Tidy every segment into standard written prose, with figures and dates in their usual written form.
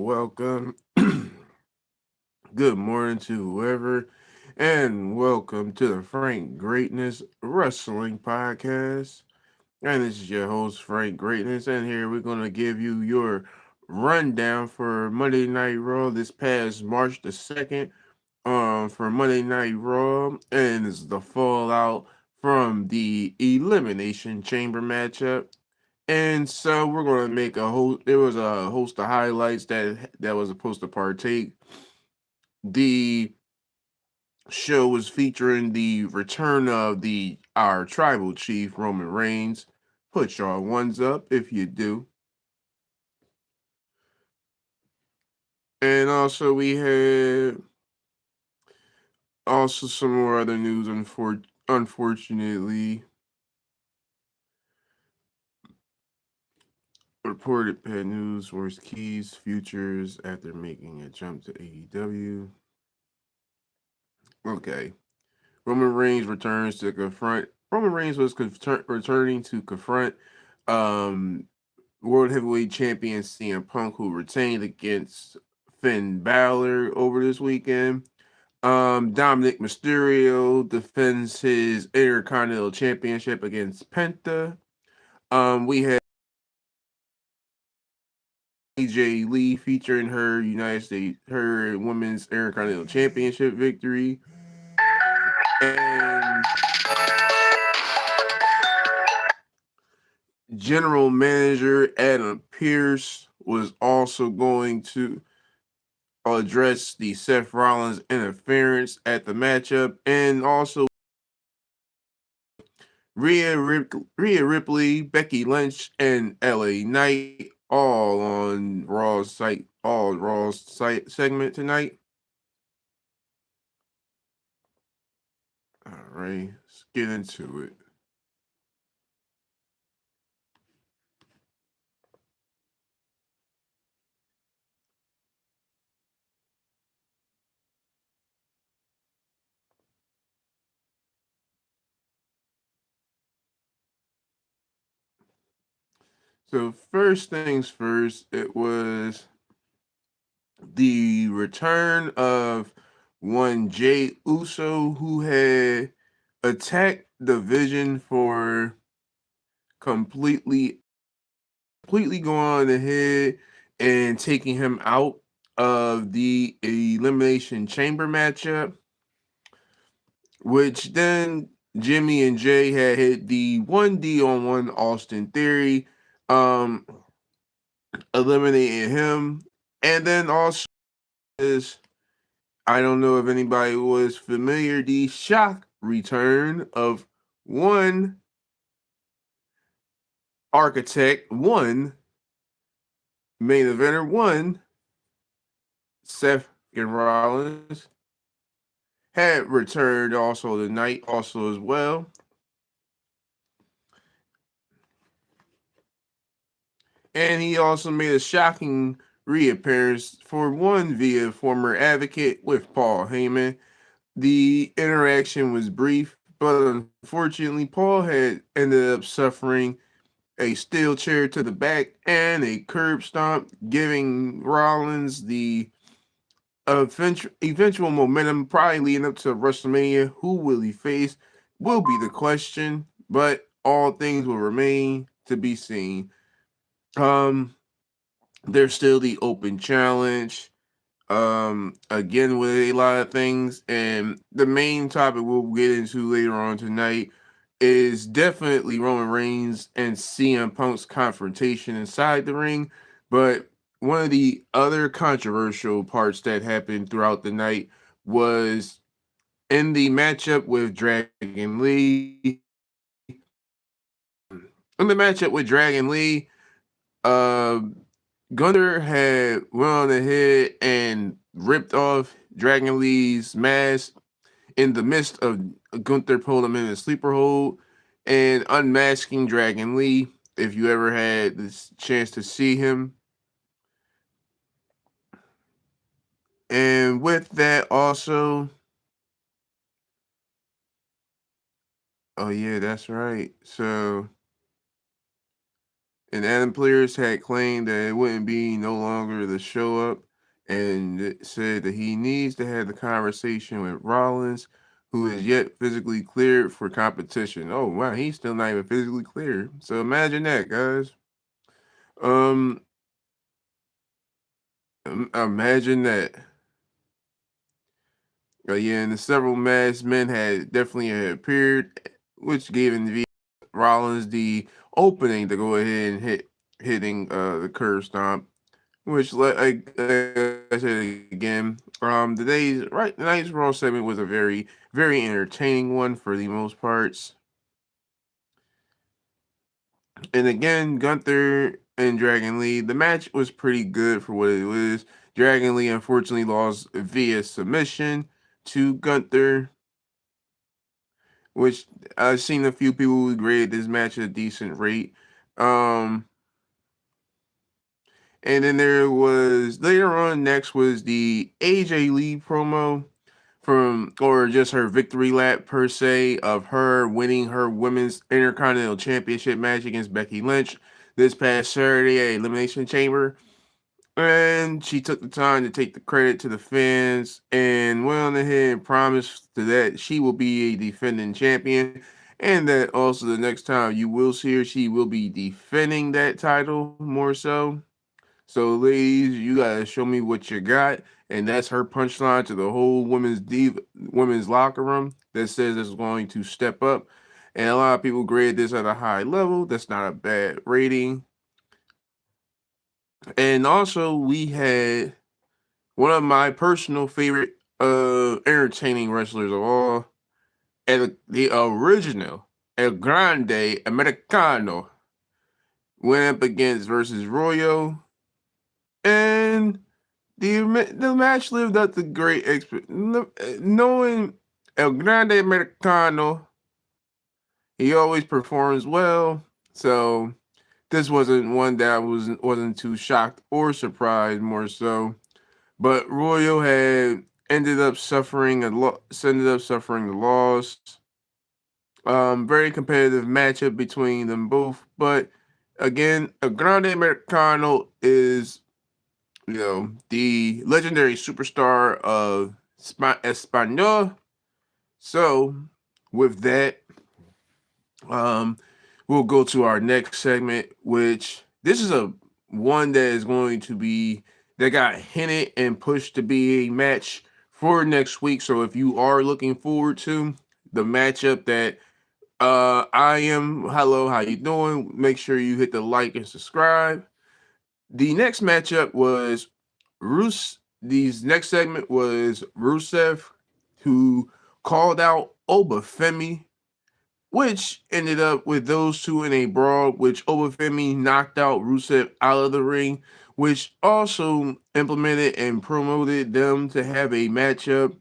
welcome. Good morning to whoever, and welcome to the Frank Greatness Wrestling Podcast. And this is your host, Frank Greatness, and here we're going to give you your rundown for Monday Night Raw this past March the 2nd. For Monday Night Raw, and it's the fallout from the Elimination Chamber matchup. And so we're gonna make a whole. There was a host of highlights that was supposed to partake. The show was featuring the return of the our tribal chief Roman Reigns. Put your ones up if you do. And also we had also some more other news. Unfortunately, reported Pet News worst keys futures after making a jump to AEW. Okay. Roman Reigns returns to confront. Roman Reigns was returning to confront um, World Heavyweight Champion CM Punk, who retained against Finn Balor over this weekend. Dominic Mysterio defends his Intercontinental Championship against Penta. We had AJ Lee featuring her Women's Intercontinental Championship victory. And General Manager Adam Pearce was also going to address the Seth Rollins interference at the matchup, and also Rhea Ripley, Becky Lynch, and LA Knight all Raw's site segment tonight. All right, let's get into it. So first things first, it was the return of one Jay Uso, who had attacked the Vision for completely completely going ahead and taking him out of the Elimination Chamber matchup, which then Jimmy and Jay had hit the 1D on one Austin Theory, um, eliminating him. And then also is, I don't know if anybody was familiar, the shock return of one architect, one main eventer, one Seth Rollins had returned also tonight, also as well. And he also made a shocking reappearance for one via former advocate with Paul Heyman. The interaction was brief, but unfortunately, Paul had ended up suffering a steel chair to the back and a curb stomp, giving Rollins the eventual momentum, probably leading up to WrestleMania. Who will he face? Will be the question, but all things will remain to be seen. Um, there's still the open challenge. Again with a lot of things, and the main topic we'll get into later on tonight is definitely Roman Reigns and CM Punk's confrontation inside the ring. But one of the other controversial parts that happened throughout the night was in the matchup with Dragon Lee. In the matchup with Dragon Lee, uh, Gunther had went on ahead and ripped off Dragon Lee's mask in the midst of Gunther pulling him in a sleeper hold and unmasking Dragon Lee. If you ever had this chance to see him. And with that also, oh yeah, that's right. So And Adam Pearce had claimed that it wouldn't be no longer the show up, and it said that he needs to have the conversation with Rollins, who is yet physically cleared for competition. Oh wow, he's still not even physically cleared. So imagine that, guys. Um, imagine that. Yeah, and the several masked men had definitely appeared, which gave Rollins the opening to go ahead and hitting the curve stomp. Which, like I said again, tonight's Raw segment was a very entertaining one for the most parts. And again, Gunther and Dragon Lee, the match was pretty good for what it was. Dragon Lee unfortunately lost via submission to Gunther, which I've seen a few people who graded this match at a decent rate. Um, and then there was later on. Next was the AJ Lee promo or just her victory lap per se of her winning her women's Intercontinental Championship match against Becky Lynch this past Saturday at Elimination Chamber. And she took the time to take the credit to the fans and went on ahead and promised that she will be a defending champion. And that also the next time you will see her, she will be defending that title more so. So, ladies, you gotta show me what you got, and that's her punchline to the whole women's locker room that says it's going to step up. And a lot of people grade this at a high level. That's not a bad rating. And also, we had one of my personal favorite entertaining wrestlers of all, the original El Grande Americano, went up against versus Royo, and the match lived up to great knowing El Grande Americano, he always performs well. So this wasn't one that I wasn't too shocked or surprised, more so. But Royal had ended up suffering the loss. Very competitive matchup between them both, but again, El Grande Americano is the legendary superstar of Espanol. So, with that, um, we'll go to our next segment, which this is a one that is going to be that got hinted and pushed to be a match for next week. So, if you are looking forward to the matchup that I am, hello, how you doing? Make sure you hit the like and subscribe. The next matchup was These next segment was Rusev, who called out Obafemi, which ended up with those two in a brawl, which Obafemi knocked out Rusev out of the ring, which also implemented and promoted them to have a matchup.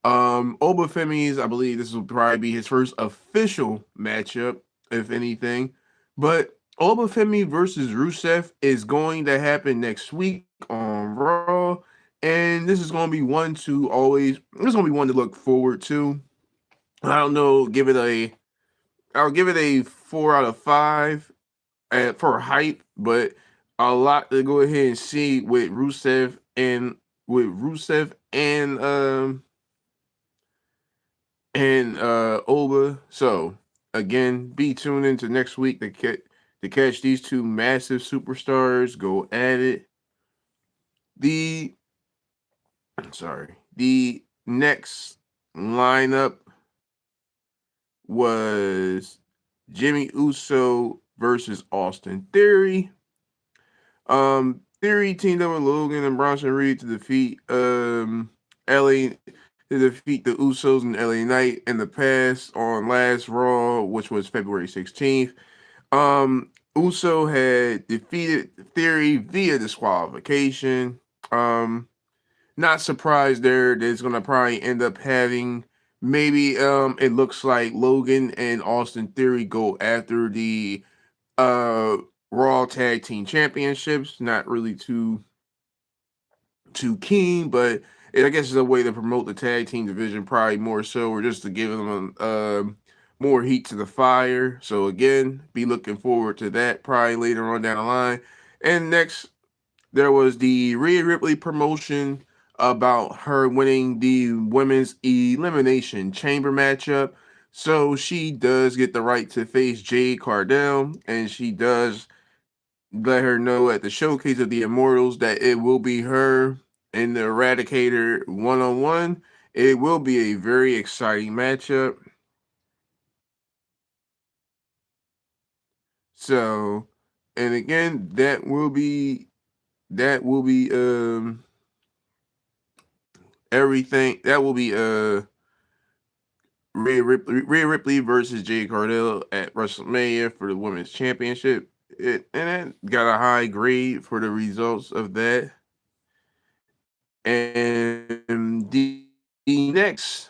Obafemi's, I believe this will probably be his first official matchup, if anything. But Obafemi versus Rusev is going to happen next week on Raw. And this is going to be this is going to be one to look forward to. I don't know, I'll give it a 4 out of 5 for hype, but a lot to go ahead and see with Rusev and Oba. So again, be tuned into next week to catch these two massive superstars go at it. The the next lineup was Jimmy Uso versus Austin Theory. Theory teamed up with Logan and Bronson Reed to defeat LA to defeat the Usos and LA Knight in the past on last Raw, which was February 16th. Uso had defeated Theory via disqualification. Not surprised there. There's gonna probably end up having maybe it looks like Logan and Austin Theory go after the uh Raw Tag Team Championships. Not really too keen, but I guess it's a way to promote the tag team division, probably more so, or just to give them more heat to the fire. So again, be looking forward to that probably later on down the line. And next, there was the Rhea Ripley promotion about her winning the women's elimination chamber matchup. So she does get the right to face Jade Cardell, and she does let her know at the showcase of the Immortals that it will be her and the Eradicator one-on-one. It will be a very exciting matchup. So, and again, that will be everything. That will be Rhea Ripley versus Jade Cardell at WrestleMania for the Women's Championship. And it got a high grade for the results of that. And the next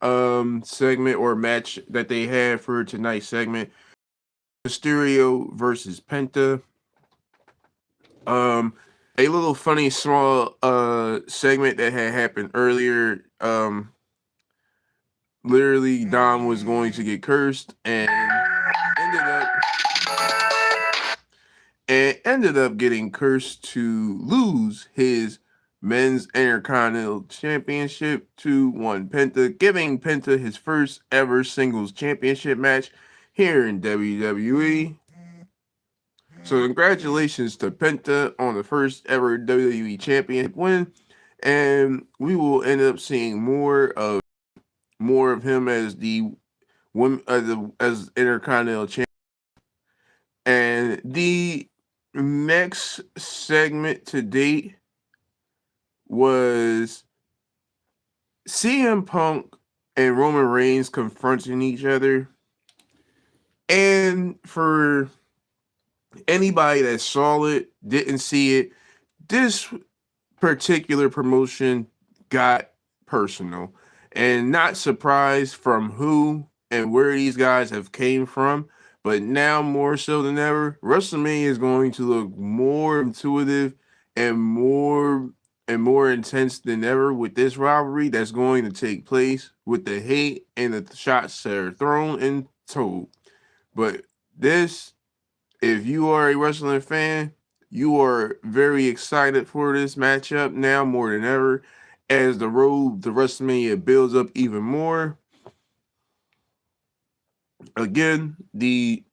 segment or match that they had for tonight's segment, Mysterio versus Penta. Um, a little funny small segment that had happened earlier. Literally Dom was going to get cursed ended up ended up getting cursed to lose his men's Intercontinental Championship to one Penta, giving Penta his first ever singles championship match here in WWE. So congratulations to Penta on the first ever WWE championship win, and we will end up seeing more of him as the women as Intercontinental champion. And the next segment to date was CM Punk and Roman Reigns confronting each other. And for anybody that saw it, didn't see it, this particular promotion got personal. And not surprised from who and where these guys have came from, but now more so than ever, WrestleMania is going to look more intuitive and more intense than ever with this rivalry that's going to take place with the hate and the shots that are thrown and told. But this, if you are a wrestling fan, you are very excited for this matchup now more than ever as the road to WrestleMania builds up even more. Again, the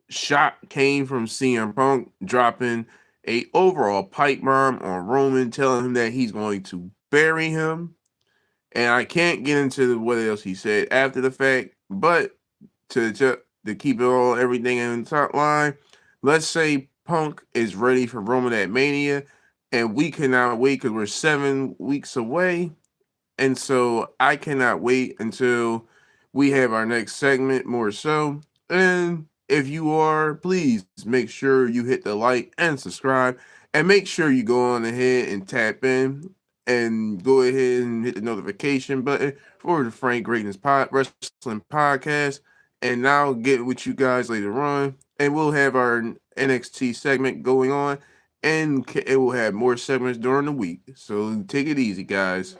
shot came from CM Punk dropping a overall pipe bomb on Roman, telling him that he's going to bury him. And I can't get into what else he said after the fact, but to keep it all everything in the top line, let's say Punk is ready for Roman at Mania, and we cannot wait because we're 7 weeks away. And so I cannot wait until we have our next segment more so. And if you are, please make sure you hit the like and subscribe. And make sure you go on ahead and tap in and go ahead and hit the notification button for the Frank Greatness Wrestling Podcast. And I'll get with you guys later on. And we'll have our NXT segment going on. And it will have more segments during the week. So take it easy, guys.